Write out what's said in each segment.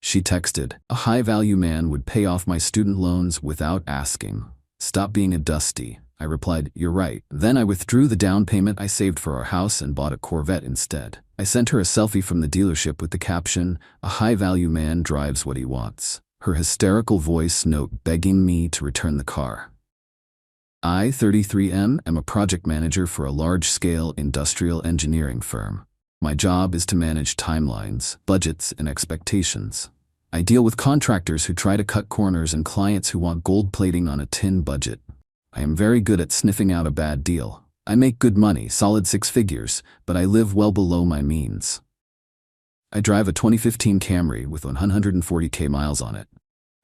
She texted, "A high-value man would pay off my student loans without asking. Stop being a dusty." I replied, "You're right." Then I withdrew the down payment I saved for our house and bought a Corvette instead. I sent her a selfie from the dealership with the caption, "A high-value man drives what he wants." Her hysterical voice note begging me to return the car. I, 33M, am a project manager for a large-scale industrial engineering firm. My job is to manage timelines, budgets, and expectations. I deal with contractors who try to cut corners and clients who want gold plating on a tin budget. I am very good at sniffing out a bad deal. I make good money, solid 6 figures, but I live well below my means. I drive a 2015 Camry with 140k miles on it.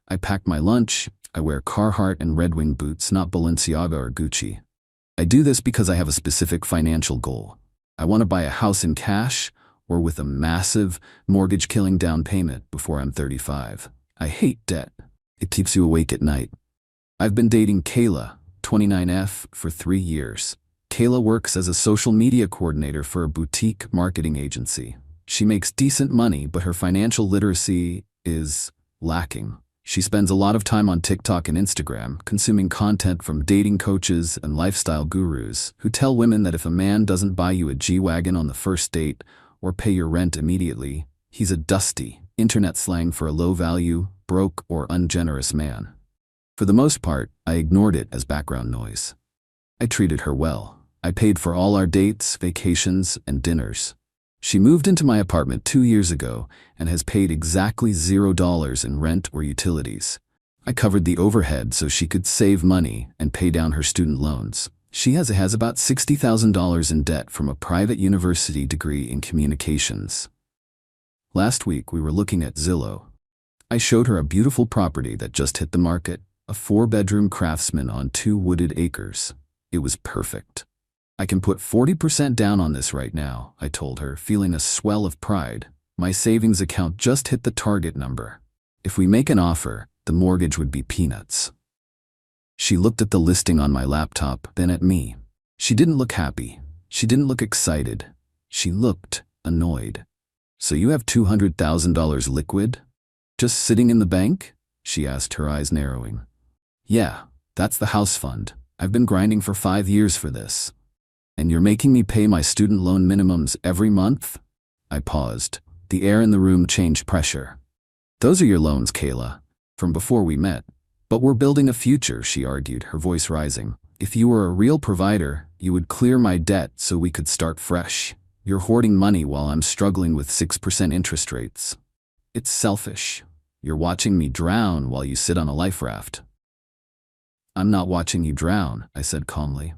I pack my lunch. I wear Carhartt and Red Wing boots, not Balenciaga or Gucci. I do this because I have a specific financial goal. I want to buy a house in cash or with a massive, mortgage-killing down payment before I'm 35. I hate debt. It keeps you awake at night. I've been dating Kayla, 29F, for 3 years. Kayla works as a social media coordinator for a boutique marketing agency. She makes decent money, but her financial literacy is lacking. She spends a lot of time on TikTok and Instagram, consuming content from dating coaches and lifestyle gurus who tell women that if a man doesn't buy you a G-Wagon on the first date or pay your rent immediately, he's a dusty, internet slang for a low-value, broke, or ungenerous man. For the most part, I ignored it as background noise. I treated her well. I paid for all our dates, vacations, and dinners. She moved into my apartment 2 years ago and has paid exactly $0 in rent or utilities. I covered the overhead so she could save money and pay down her student loans. She has about $60,000 in debt from a private university degree in communications. Last week we were looking at Zillow. I showed her a beautiful property that just hit the market, a 4-bedroom Craftsman on 2 wooded acres. It was perfect. "I can put 40% down on this right now," I told her, feeling a swell of pride. My savings account just hit the target number. If we make an offer, the mortgage would be peanuts. She looked at the listing on my laptop, then at me. She didn't look happy. She didn't look excited. She looked annoyed. "So you have $200,000 liquid? Just sitting in the bank?" she asked, her eyes narrowing. "Yeah, that's the house fund. I've been grinding for 5 years for this." "And you're making me pay my student loan minimums every month?" I paused. The air in the room changed pressure. "Those are your loans, Kayla, from before we met. But we're building a future," she argued, her voice rising. "If you were a real provider, you would clear my debt so we could start fresh. You're hoarding money while I'm struggling with 6% interest rates. It's selfish. You're watching me drown while you sit on a life raft." "I'm not watching you drown," I said calmly.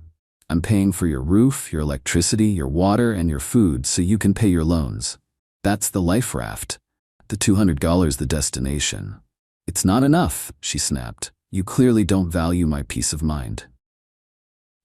"I'm paying for your roof, your electricity, your water, and your food so you can pay your loans. That's the life raft. The $200 the destination." "It's not enough," she snapped. "You clearly don't value my peace of mind."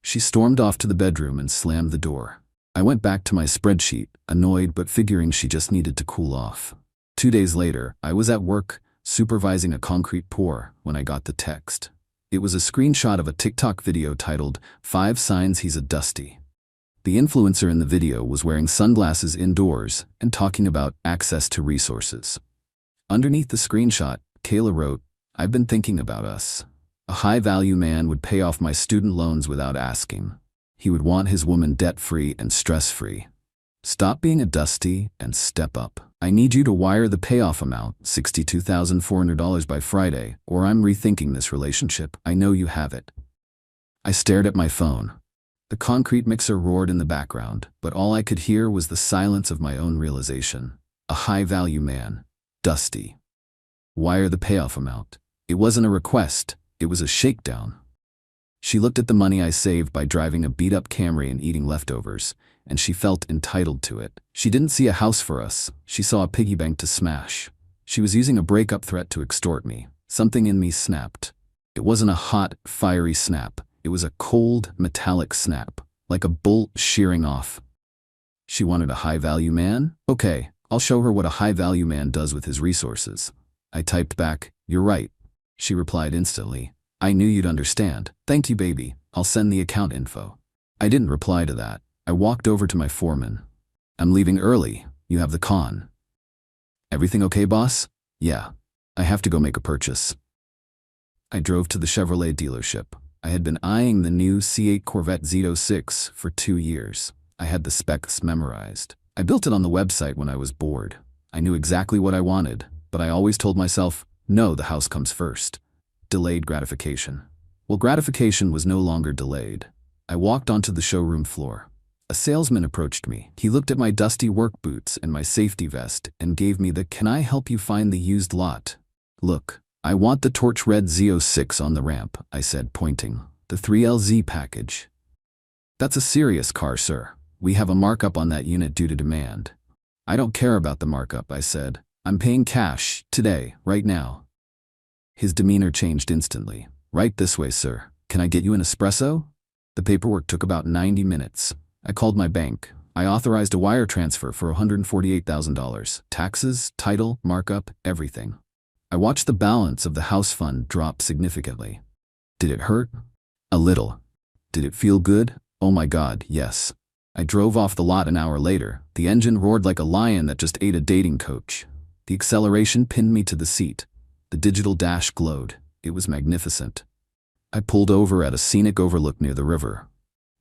She stormed off to the bedroom and slammed the door. I went back to my spreadsheet, annoyed but figuring she just needed to cool off. 2 days later, I was at work, supervising a concrete pour, when I got the text. It was a screenshot of a TikTok video titled, "5 Signs He's a Dusty." The influencer in the video was wearing sunglasses indoors and talking about access to resources. Underneath the screenshot, Kayla wrote, "I've been thinking about us. A high-value man would pay off my student loans without asking. He would want his woman debt-free and stress-free. Stop being a dusty and step up. I need you to wire the payoff amount, $62,400 by Friday, or I'm rethinking this relationship. I know you have it." I stared at my phone. The concrete mixer roared in the background, but all I could hear was the silence of my own realization. A high-value man. Dusty. Wire the payoff amount. It wasn't a request, it was a shakedown. She looked at the money I saved by driving a beat-up Camry and eating leftovers, and she felt entitled to it. She didn't see a house for us, she saw a piggy bank to smash. She was using a breakup threat to extort me. Something in me snapped. It wasn't a hot, fiery snap. It was a cold, metallic snap, like a bolt shearing off. She wanted a high-value man? Okay, I'll show her what a high-value man does with his resources. I typed back, "You're right." She replied instantly, "I knew you'd understand. Thank you, baby. I'll send the account info." I didn't reply to that. I walked over to my foreman. "I'm leaving early. You have the con." "Everything okay, boss?" Yeah, I have to go make a purchase. I drove to the Chevrolet dealership. I had been eyeing the new C8 Corvette Z06 for 2 years. I had the specs memorized. I built it on the website when I was bored. I knew exactly what I wanted, but I always told myself, no, the house comes first. Delayed gratification. Well, gratification was no longer delayed. I walked onto the showroom floor. A salesman approached me. He looked at my dusty work boots and my safety vest and gave me the "Can I help you find the used lot?" Look, I want the torch red Z06 on the ramp, I said, pointing. The 3LZ package. That's a serious car, sir. We have a markup on that unit due to demand. I don't care about the markup, I said. I'm paying cash, today, right now. His demeanor changed instantly. Right this way, sir. Can I get you an espresso? The paperwork took about 90 minutes. I called my bank. I authorized a wire transfer for $148,000. Taxes, title, markup, everything. I watched the balance of the house fund drop significantly. Did it hurt? A little. Did it feel good? Oh my God, yes. I drove off the lot an hour later. The engine roared like a lion that just ate a dating coach. The acceleration pinned me to the seat. The digital dash glowed. It was magnificent. I pulled over at a scenic overlook near the river.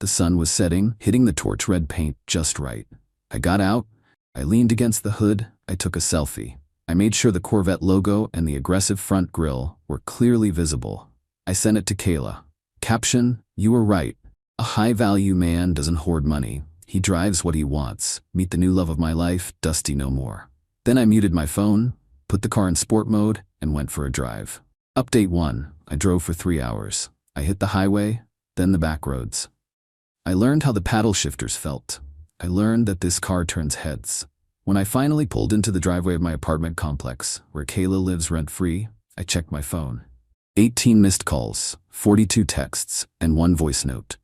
The sun was setting, hitting the torch red paint just right. I got out. I leaned against the hood. I took a selfie. I made sure the Corvette logo and the aggressive front grille were clearly visible. I sent it to Kayla. Caption, "You were right. A high-value man doesn't hoard money. He drives what he wants. Meet the new love of my life, Dusty no more." Then I muted my phone, put the car in sport mode, and went for a drive. Update 1. I drove for 3 hours. I hit the highway, then the back roads. I learned how the paddle shifters felt. I learned that this car turns heads. When I finally pulled into the driveway of my apartment complex, where Kayla lives rent-free, I checked my phone. 18 missed calls, 42 texts, and 1 voice note.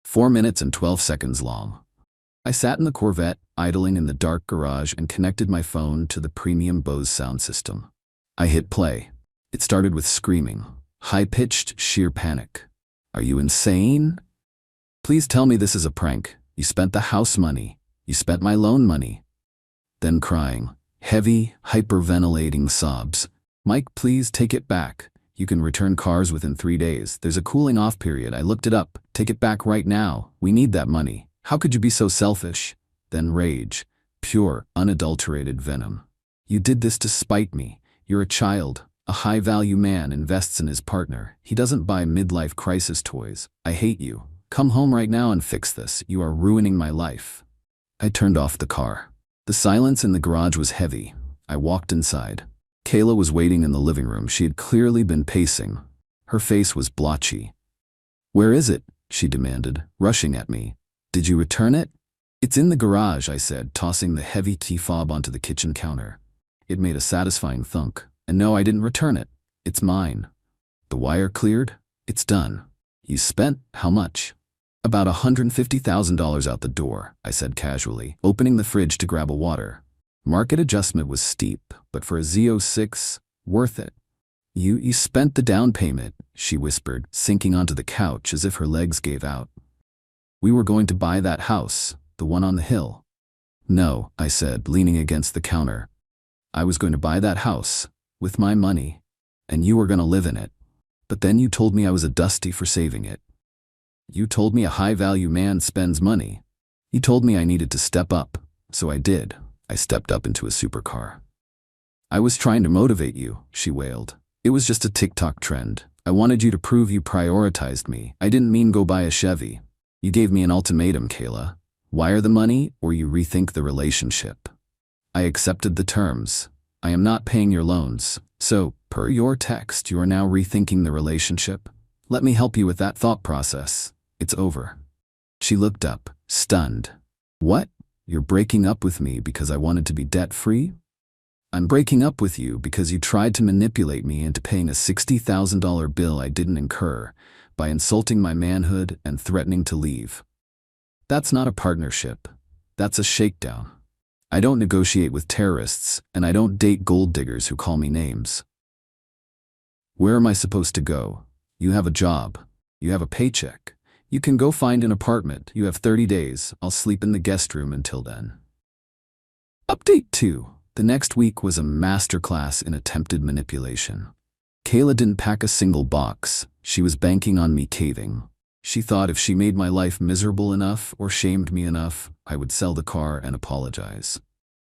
4 minutes and 12 seconds long. I sat in the Corvette, idling in the dark garage, and connected my phone to the premium Bose sound system. I hit play. It started with screaming, high-pitched, sheer panic. Are you insane? Please tell me this is a prank. You spent the house money. You spent my loan money. Then crying, heavy, hyperventilating sobs. Mike, please take it back. You can return cars within 3 days. There's a cooling off period. I looked it up. Take it back right now. We need that money. How could you be so selfish? Then rage. Pure, unadulterated venom. You did this to spite me. You're a child. A high-value man invests in his partner. He doesn't buy midlife crisis toys. I hate you. Come home right now and fix this. You are ruining my life. I turned off the car. The silence in the garage was heavy. I walked inside. Kayla was waiting in the living room. She had clearly been pacing. Her face was blotchy. Where is it? She demanded, rushing at me. Did you return it? It's in the garage, I said, tossing the heavy tea fob onto the kitchen counter. It made a satisfying thunk. And no, I didn't return it. It's mine. The wire cleared? It's done. You spent how much? About $150,000 out the door, I said casually, opening the fridge to grab a water. Market adjustment was steep, but for a Z06, worth it. You spent the down payment, she whispered, sinking onto the couch as if her legs gave out. We were going to buy that house, the one on the hill. No, I said, leaning against the counter. I was going to buy that house, with my money, and you were going to live in it. But then you told me I was a Dusty for saving it. You told me a high-value man spends money. You told me I needed to step up, so I did. I stepped up into a supercar. I was trying to motivate you, she wailed. It was just a TikTok trend. I wanted you to prove you prioritized me. I didn't mean go buy a Chevy. You gave me an ultimatum, Kayla. Wire the money or you rethink the relationship. I accepted the terms. I am not paying your loans. So, per your text, you are now rethinking the relationship? Let me help you with that thought process. It's over. She looked up, stunned. What? You're breaking up with me because I wanted to be debt-free? I'm breaking up with you because you tried to manipulate me into paying a $60,000 bill I didn't incur by insulting my manhood and threatening to leave. That's not a partnership. That's a shakedown. I don't negotiate with terrorists, and I don't date gold diggers who call me names. Where am I supposed to go? You have a job. You have a paycheck. You can go find an apartment. You have 30 days. I'll sleep in the guest room until then. Update 2. The next week was a masterclass in attempted manipulation. Kayla didn't pack a single box. She was banking on me caving. She thought if she made my life miserable enough or shamed me enough, I would sell the car and apologize.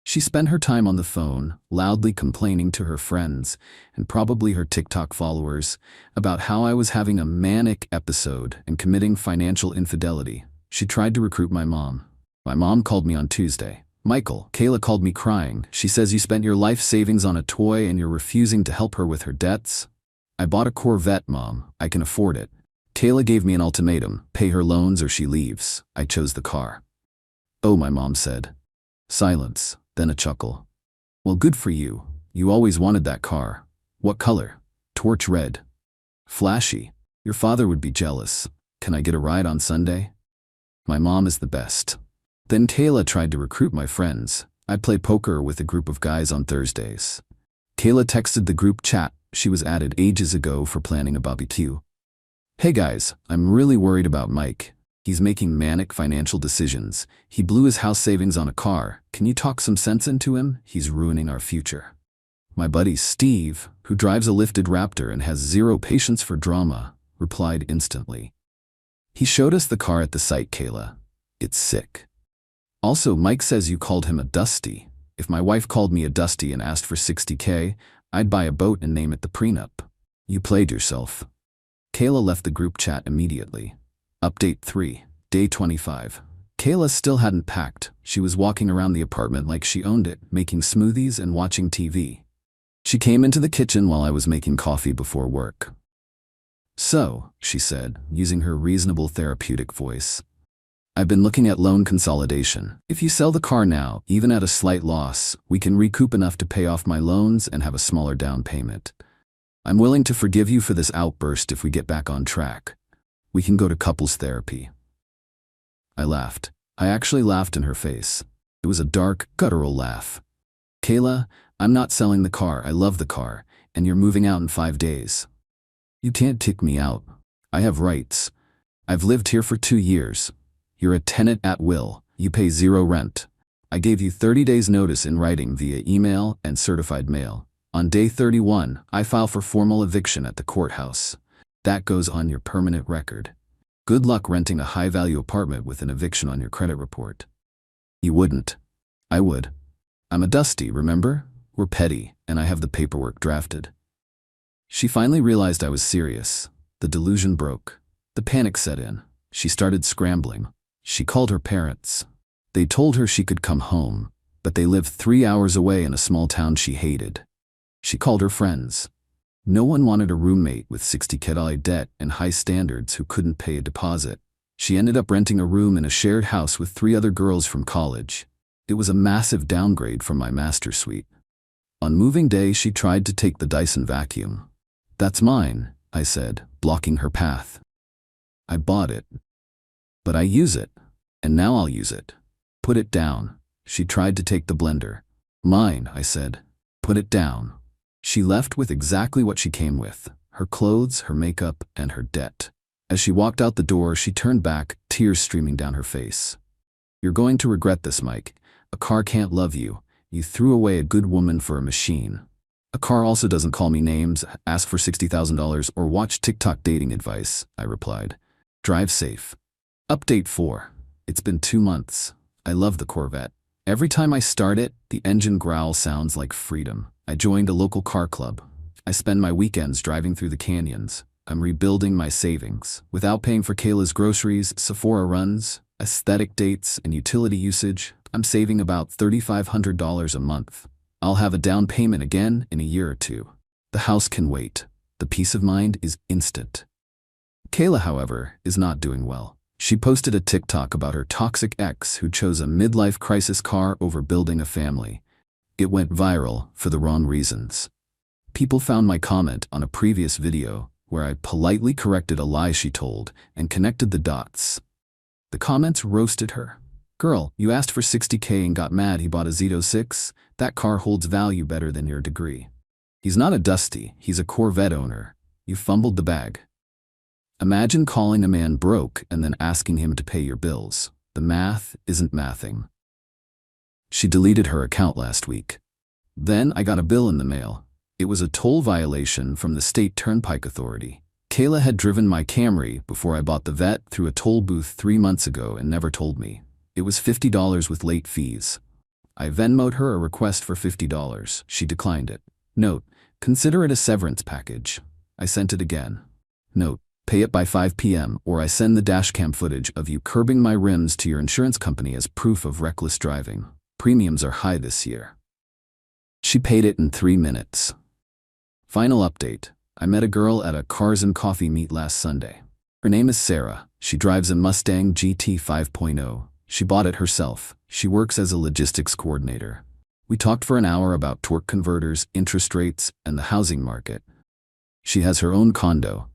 She spent her time on the phone, loudly complaining to her friends, and probably her TikTok followers, about how I was having a manic episode and committing financial infidelity. She tried to recruit my mom. My mom called me on Tuesday. Michael, Kayla called me crying. She says you spent your life savings on a toy and you're refusing to help her with her debts. I bought a Corvette, Mom. I can afford it. Kayla gave me an ultimatum, pay her loans or she leaves. I chose the car. Oh, my mom said. Silence, then a chuckle. Well, good for you. You always wanted that car. What color? Torch red. Flashy. Your father would be jealous. Can I get a ride on Sunday? My mom is the best. Then Kayla tried to recruit my friends. I'd play poker with a group of guys on Thursdays. Kayla texted the group chat she was added ages ago for planning a barbecue. Hey guys, I'm really worried about Mike. He's making manic financial decisions. He blew his house savings on a car. Can you talk some sense into him? He's ruining our future. My buddy Steve, who drives a lifted Raptor and has zero patience for drama, replied instantly. He showed us the car at the site, Kayla. It's sick. Also, Mike says you called him a Dusty. If my wife called me a Dusty and asked for $60K, I'd buy a boat and name it the prenup. You played yourself. Kayla left the group chat immediately. Update 3, day 25. Kayla still hadn't packed. She was walking around the apartment like she owned it, making smoothies and watching TV. She came into the kitchen while I was making coffee before work. So, she said, using her reasonable therapeutic voice, I've been looking at loan consolidation. If you sell the car now, even at a slight loss, we can recoup enough to pay off my loans and have a smaller down payment. I'm willing to forgive you for this outburst if we get back on track. We can go to couples therapy. I laughed. I actually laughed in her face. It was a dark, guttural laugh. Kayla, I'm not selling the car. I love the car, and you're moving out in 5 days. You can't kick me out. I have rights. I've lived here for 2 years. You're a tenant at will. You pay zero rent. I gave you 30 days notice in writing via email and certified mail. On day 31, I file for formal eviction at the courthouse. That goes on your permanent record. Good luck renting a high-value apartment with an eviction on your credit report. You wouldn't. I would. I'm a Dusty, remember? We're petty, and I have the paperwork drafted. She finally realized I was serious. The delusion broke. The panic set in. She started scrambling. She called her parents. They told her she could come home, but they lived 3 hours away in a small town she hated. She called her friends. No one wanted a roommate with $60K debt and high standards who couldn't pay a deposit. She ended up renting a room in a shared house with 3 other girls from college. It was a massive downgrade from my master suite. On moving day, she tried to take the Dyson vacuum. That's mine, I said, blocking her path. I bought it. But I use it, and now I'll use it. Put it down. She tried to take the blender. Mine, I said. Put it down. She left with exactly what she came with, her clothes, her makeup, and her debt. As she walked out the door, she turned back, tears streaming down her face. You're going to regret this, Mike. A car can't love you. You threw away a good woman for a machine. A car also doesn't call me names, ask for $60,000, or watch TikTok dating advice, I replied. Drive safe. Update 4. It's been 2 months. I love the Corvette. Every time I start it, the engine growl sounds like freedom. I joined a local car club. I spend my weekends driving through the canyons. I'm rebuilding my savings. Without paying for Kayla's groceries, Sephora runs, aesthetic dates, and utility usage, I'm saving about $3,500 a month. I'll have a down payment again in a year or 2. The house can wait. The peace of mind is instant. Kayla, however, is not doing well. She posted a TikTok about her toxic ex who chose a midlife crisis car over building a family. It went viral for the wrong reasons. People found my comment on a previous video where I politely corrected a lie she told and connected the dots. The comments roasted her. Girl, you asked for $60K and got mad he bought a Zito 6? That car holds value better than your degree. He's not a Dusty, he's a Corvette owner. You fumbled the bag. Imagine calling a man broke and then asking him to pay your bills. The math isn't mathing. She deleted her account last week. Then I got a bill in the mail. It was a toll violation from the State Turnpike Authority. Kayla had driven my Camry before I bought the vet through a toll booth 3 months ago and never told me. It was $50 with late fees. I Venmo'd her a request for $50. She declined it. Note, consider it a severance package. I sent it again. Note, pay it by 5 p.m. or I send the dashcam footage of you curbing my rims to your insurance company as proof of reckless driving. Premiums are high this year. She paid it in 3 minutes. Final update. I met a girl at a Cars and Coffee meet last Sunday. Her name is Sarah. She drives a Mustang GT 5.0. She bought it herself. She works as a logistics coordinator. We talked for an hour about torque converters, interest rates, and the housing market. She has her own condo.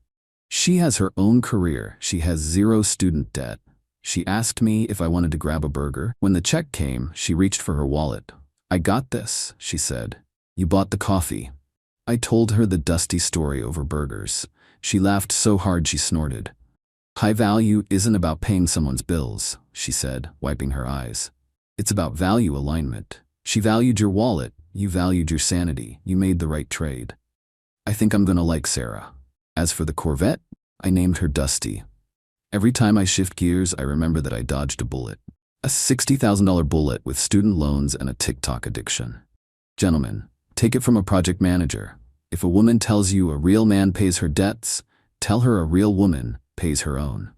She has her own career. She has 0 student debt. She asked me if I wanted to grab a burger. When the check came, she reached for her wallet. "I got this," she said. "You bought the coffee." I told her the dusty story over burgers. She laughed so hard she snorted. "High value isn't about paying someone's bills," she said, wiping her eyes. "It's about value alignment. She valued your wallet. You valued your sanity. You made the right trade." I think I'm gonna like Sarah. As for the Corvette, I named her Dusty. Every time I shift gears, I remember that I dodged a bullet. A $60,000 bullet with student loans and a TikTok addiction. Gentlemen, take it from a project manager. If a woman tells you a real man pays her debts, tell her a real woman pays her own.